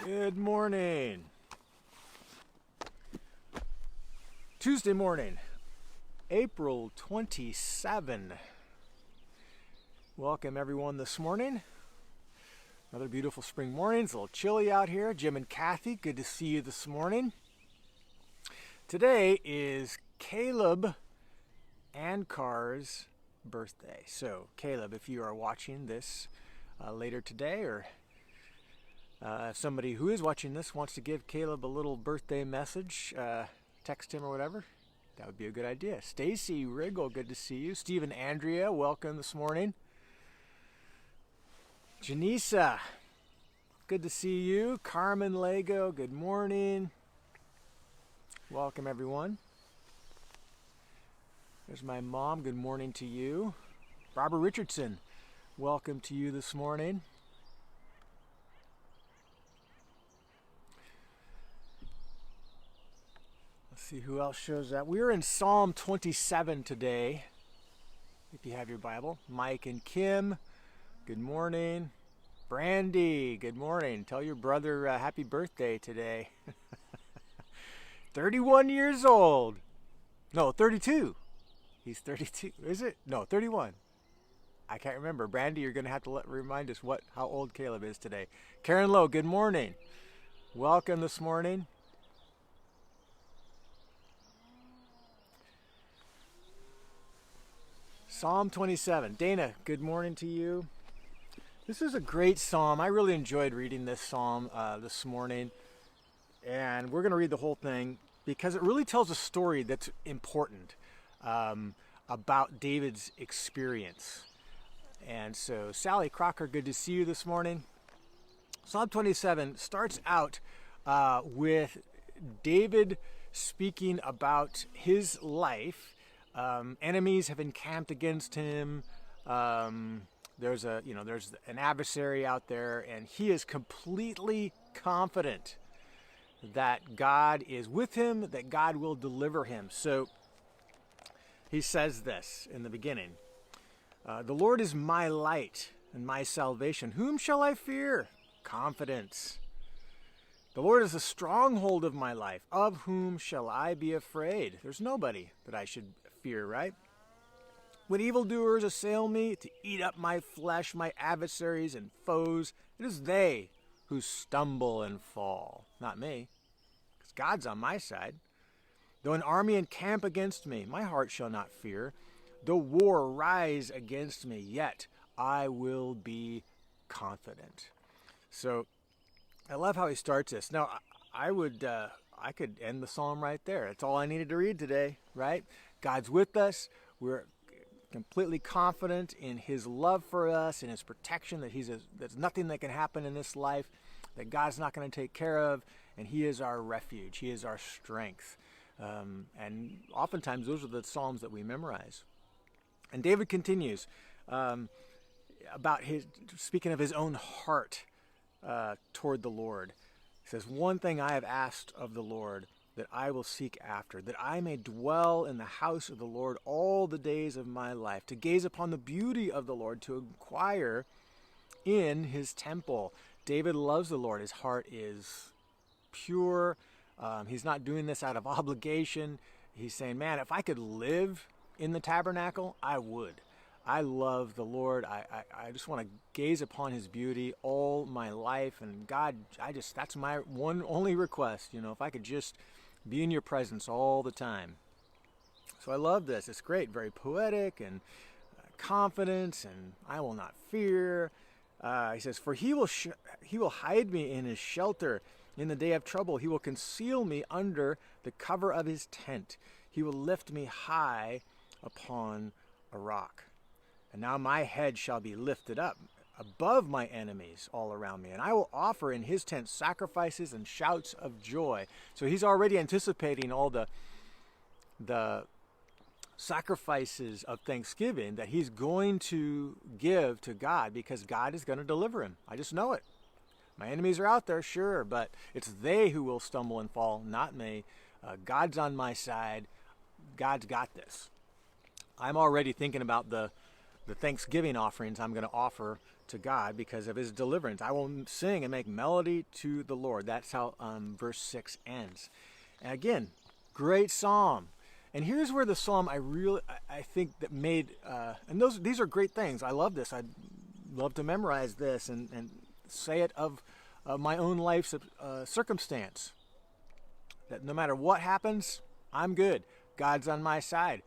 Good morning. Tuesday morning, April 27. Welcome everyone this morning. Another beautiful spring morning. It's a little chilly out here. Jim and Kathy, good to see you this morning. Today is Caleb Ankar's birthday. So Caleb, if you are watching this later today, or if somebody who is watching this wants to give Caleb a little birthday message, text him or whatever, that would be a good idea. Stacy Riggle, good to see you. Stephen Andrea, welcome this morning. Janisa, good to see you. Carmen Lego, good morning. Welcome everyone. There's my mom, good morning to you. Barbara Richardson, welcome to you this morning. Let's see who else shows up. We're in Psalm 27 today, if you have your Bible. Mike and Kim, good morning. Brandy, good morning. Tell your brother happy birthday today. 31 years old. No, 32. He's 32. Is it? No, 31. I can't remember. Brandy, you're going to have to remind us how old Caleb is today. Karen Lowe, good morning. Welcome this morning. Psalm 27. Dana, good morning to you. This is a great psalm. I really enjoyed reading this psalm this morning. And we're going to read the whole thing because it really tells a story that's important about David's experience. And so, Sally Crocker, good to see you this morning. Psalm 27 starts out with David speaking about his life. Enemies have encamped against him. There's an adversary out there, and he is completely confident that God is with him, that God will deliver him. So he says this in the beginning. The Lord is my light and my salvation. Whom shall I fear? Confidence. The Lord is the stronghold of my life. Of whom shall I be afraid? There's nobody that I should fear, right? When evildoers assail me to eat up my flesh, my adversaries and foes, it is they who stumble and fall, not me, because God's on my side. Though an army encamp against me, my heart shall not fear. Though war rise against me, yet I will be confident. So I love how he starts this. Now, I could end the psalm right there. That's all I needed to read today, right? God's with us. We're completely confident in his love for us, in his protection, that there's nothing that can happen in this life that God's not going to take care of, and he is our refuge. He is our strength. And oftentimes those are the psalms that we memorize. And David continues about speaking of his own heart toward the Lord. He says, one thing I have asked of the Lord that I will seek after, that I may dwell in the house of the Lord all the days of my life, to gaze upon the beauty of the Lord, to inquire in his temple. David loves the Lord. His heart is pure. He's not doing this out of obligation. He's saying, man, if I could live in the tabernacle, I would. I love the Lord. I just want to gaze upon his beauty all my life. And God, that's my one only request. If I could just be in your presence all the time. So I love this. It's great. Very poetic and confidence, and I will not fear. He says, for he will hide me in his shelter. In the day of trouble, he will conceal me under the cover of his tent. He will lift me high upon a rock. And now my head shall be lifted up above my enemies all around me. And I will offer in his tent sacrifices and shouts of joy. So he's already anticipating all the sacrifices of thanksgiving that he's going to give to God, because God is going to deliver him. I just know it. My enemies are out there, sure, but it's they who will stumble and fall, not me. God's on my side. God's got this. I'm already thinking about the the thanksgiving offerings I'm going to offer to God because of his deliverance. I will sing and make melody to the Lord. That's how verse 6 ends. And again, great psalm. And here's where the psalm I think that made, these are great things. I love this. I'd love to memorize this and say it of my own life's circumstance. That no matter what happens, I'm good. God's on my side.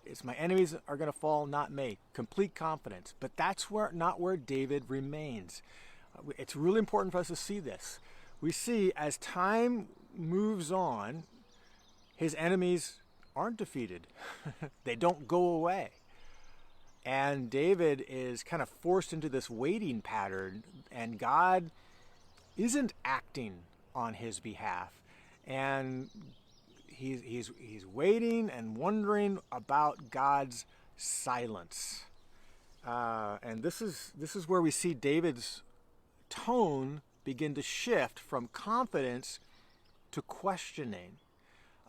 It's my enemies are going to fall, not me. Complete confidence. But that's not where David remains. It's really important for us to see this. We see as time moves on, his enemies aren't defeated. They don't go away. And David is kind of forced into this waiting pattern, and God isn't acting on his behalf. And he's waiting and wondering about God's silence. And this is where we see David's tone begin to shift from confidence to questioning.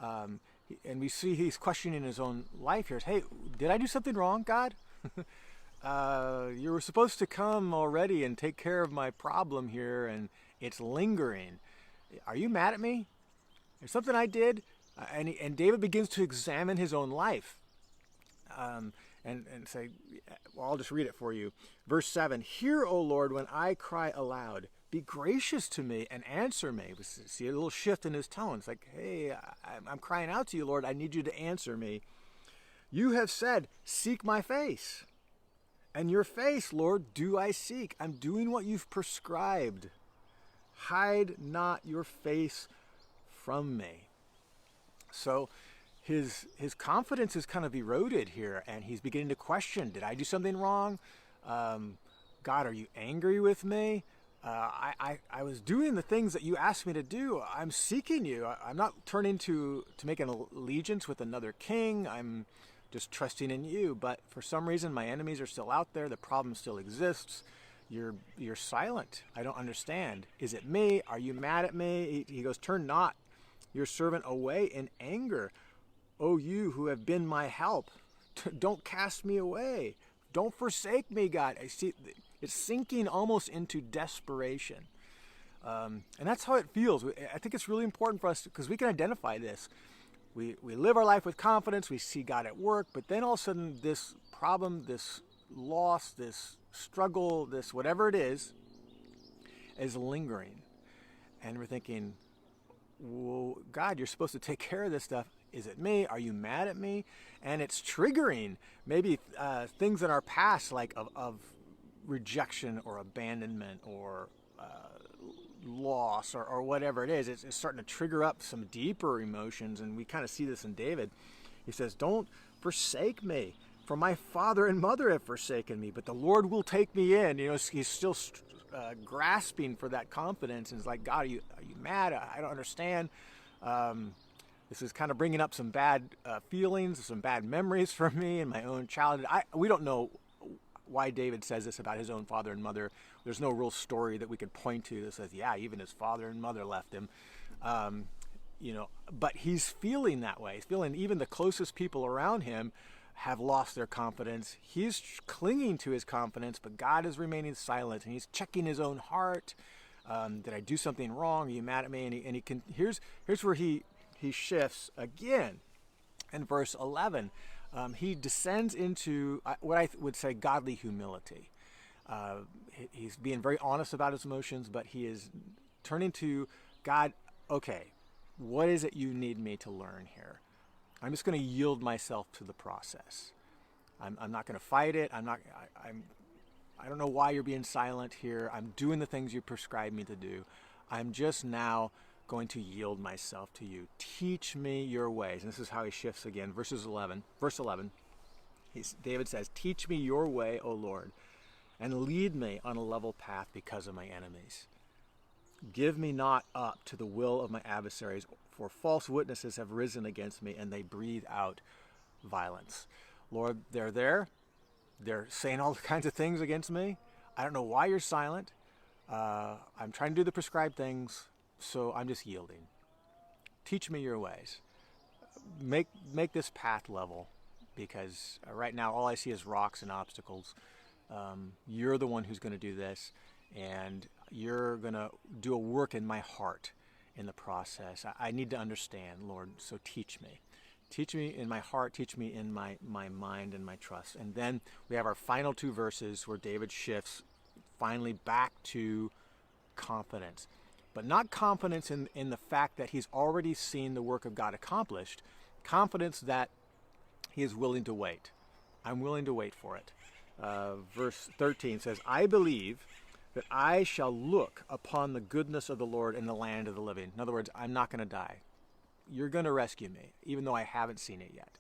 And we see he's questioning his own life here. Hey, did I do something wrong, God? You were supposed to come already and take care of my problem here, and it's lingering. Are you mad at me? There's something I did? And David begins to examine his own life and say, well, I'll just read it for you. Verse 7, "Hear, O Lord, when I cry aloud. Be gracious to me and answer me." We see a little shift in his tone. It's like, hey, I'm crying out to you, Lord. I need you to answer me. "You have said, seek my face. And your face, Lord, do I seek." I'm doing what you've prescribed. "Hide not your face from me." So his confidence is kind of eroded here, and he's beginning to question, did I do something wrong? God, are you angry with me? I was doing the things that you asked me to do. I'm seeking you. I'm not turning to make an allegiance with another king. I'm just trusting in you. But for some reason, my enemies are still out there. The problem still exists. You're silent. I don't understand. Is it me? Are you mad at me? He goes, "Turn not your servant away in anger. O you who have been my help, don't cast me away. Don't forsake me, God." I see it's sinking almost into desperation. And that's how it feels. I think it's really important for us because we can identify this. We live our life with confidence. We see God at work. But then all of a sudden this problem, this loss, this struggle, this whatever it is lingering. And we're thinking, well, God, you're supposed to take care of this stuff. Is it me? Are you mad at me? And it's triggering maybe things in our past, like of rejection or abandonment or loss or whatever it is. It's starting to trigger up some deeper emotions, and we kind of see this in David. He says, "Don't forsake me, for my father and mother have forsaken me, but the Lord will take me in." You know, he's still grasping for that confidence, and it's like, God, are you mad? I don't understand. This is kind of bringing up some bad feelings, some bad memories for me in my own childhood. We don't know why David says this about his own father and mother. There's no real story that we could point to that says, yeah, even his father and mother left him. But he's feeling that way. He's feeling even the closest people around him have lost their confidence. He's clinging to his confidence, but God is remaining silent, and he's checking his own heart. Did I do something wrong? Are you mad at me? And he can. Here's where he shifts again in verse 11. He descends into what I would say godly humility. He's being very honest about his emotions, but he is turning to God. Okay, what is it you need me to learn here? I'm just going to yield myself to the process. I'm not going to fight it. I don't know why you're being silent here. I'm doing the things you prescribed me to do. I'm just now going to yield myself to you. Teach me your ways. And this is how he shifts again. Verse 11. David says, "Teach me your way, O Lord, and lead me on a level path because of my enemies. Give me not up to the will of my adversaries, for false witnesses have risen against me, and they breathe out violence." Lord, they're there. They're saying all kinds of things against me. I don't know why you're silent. I'm trying to do the prescribed things, so I'm just yielding. Teach me your ways. Make this path level. because right now all I see is rocks and obstacles. You're the one who's going to do this, and you're going to do a work in my heart in the process. I need to understand, Lord, so teach me. Teach me in my heart, teach me in my mind and my trust. And then we have our final two verses where David shifts finally back to confidence. But not confidence in the fact that he's already seen the work of God accomplished. Confidence that he is willing to wait. I'm willing to wait for it. Verse 13 says, I believe that I shall look upon the goodness of the Lord in the land of the living. In other words, I'm not going to die. You're going to rescue me, even though I haven't seen it yet.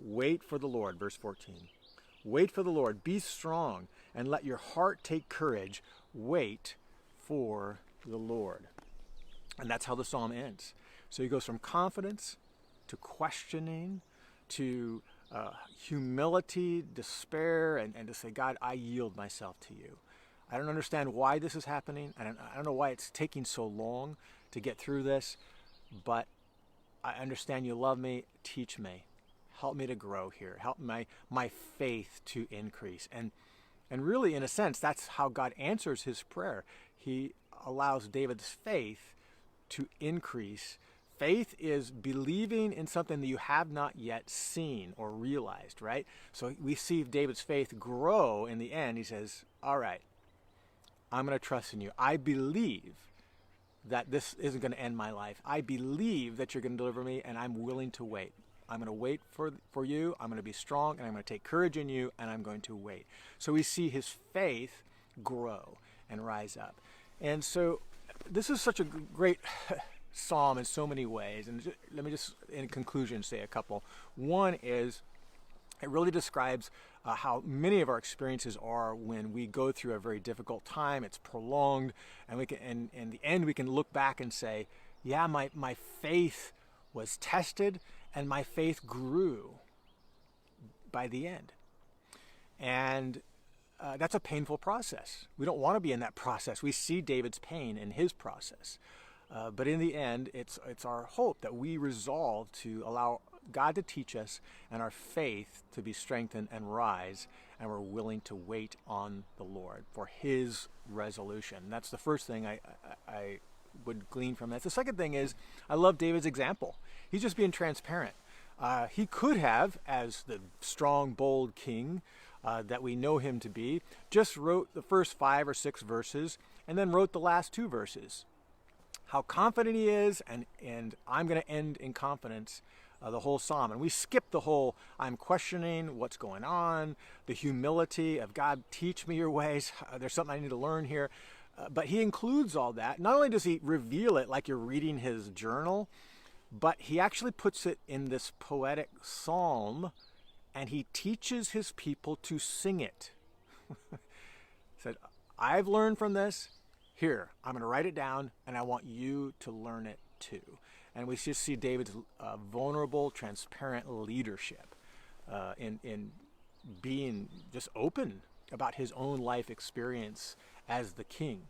Wait for the Lord, verse 14. Wait for the Lord. Be strong and let your heart take courage. Wait for the Lord. And that's how the psalm ends. So he goes from confidence to questioning to humility, despair, and to say, God, I yield myself to you. I don't understand why this is happening. I don't know why it's taking so long to get through this, but I understand you love me. Teach me. Help me to grow here. Help my faith to increase. And really, in a sense, that's how God answers his prayer. He allows David's faith to increase. Faith is believing in something that you have not yet seen or realized, right? So we see David's faith grow in the end. He says, all right, I'm going to trust in you. I believe that this isn't going to end my life. I believe that you're going to deliver me, and I'm willing to wait. I'm going to wait for you. I'm going to be strong, and I'm going to take courage in you, and I'm going to wait. So we see his faith grow and rise up. And so this is such a great psalm in so many ways. And let me just, in conclusion, say a couple. One is it really describes how many of our experiences are when we go through a very difficult time. It's prolonged, and we can, and in the end, we can look back and say, yeah, my faith was tested, and my faith grew by the end. And that's a painful process. We don't want to be in that process. We see David's pain in his process. But in the end, it's our hope that we resolve to allow God to teach us and our faith to be strengthened and rise, and we're willing to wait on the Lord for his resolution. That's the first thing I would glean from that. The second thing is I love David's example. He's just being transparent. He could have, as the strong, bold king that we know him to be, just wrote the first 5 or 6 verses and then wrote the last 2 verses. How confident he is, and I'm going to end in confidence the whole psalm. And we skip the whole, I'm questioning what's going on, the humility of God, teach me your ways. There's something I need to learn here. But he includes all that. Not only does he reveal it like you're reading his journal, but he actually puts it in this poetic psalm, and he teaches his people to sing it. He said, I've learned from this. Here, I'm going to write it down, and I want you to learn it too. And we just see David's vulnerable, transparent leadership in being just open about his own life experience as the king.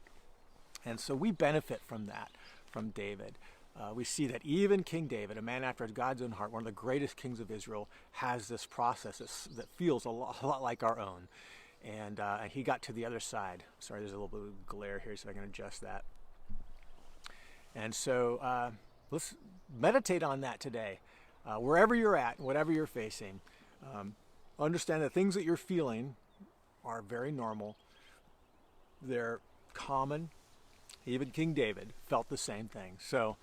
And so we benefit from that, from David. We see that even King David, a man after God's own heart, one of the greatest kings of Israel, has this process that feels a lot like our own. And he got to the other side. Sorry, there's a little bit of glare here, so I can adjust that. And so let's meditate on that today. Wherever you're at, whatever you're facing, understand that things that you're feeling are very normal. They're common. Even King David felt the same thing. So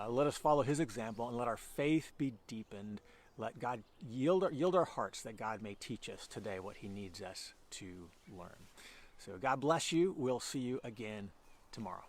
let us follow his example and let our faith be deepened. Let God yield our hearts that God may teach us today what he needs us to learn. So God bless you. We'll see you again tomorrow.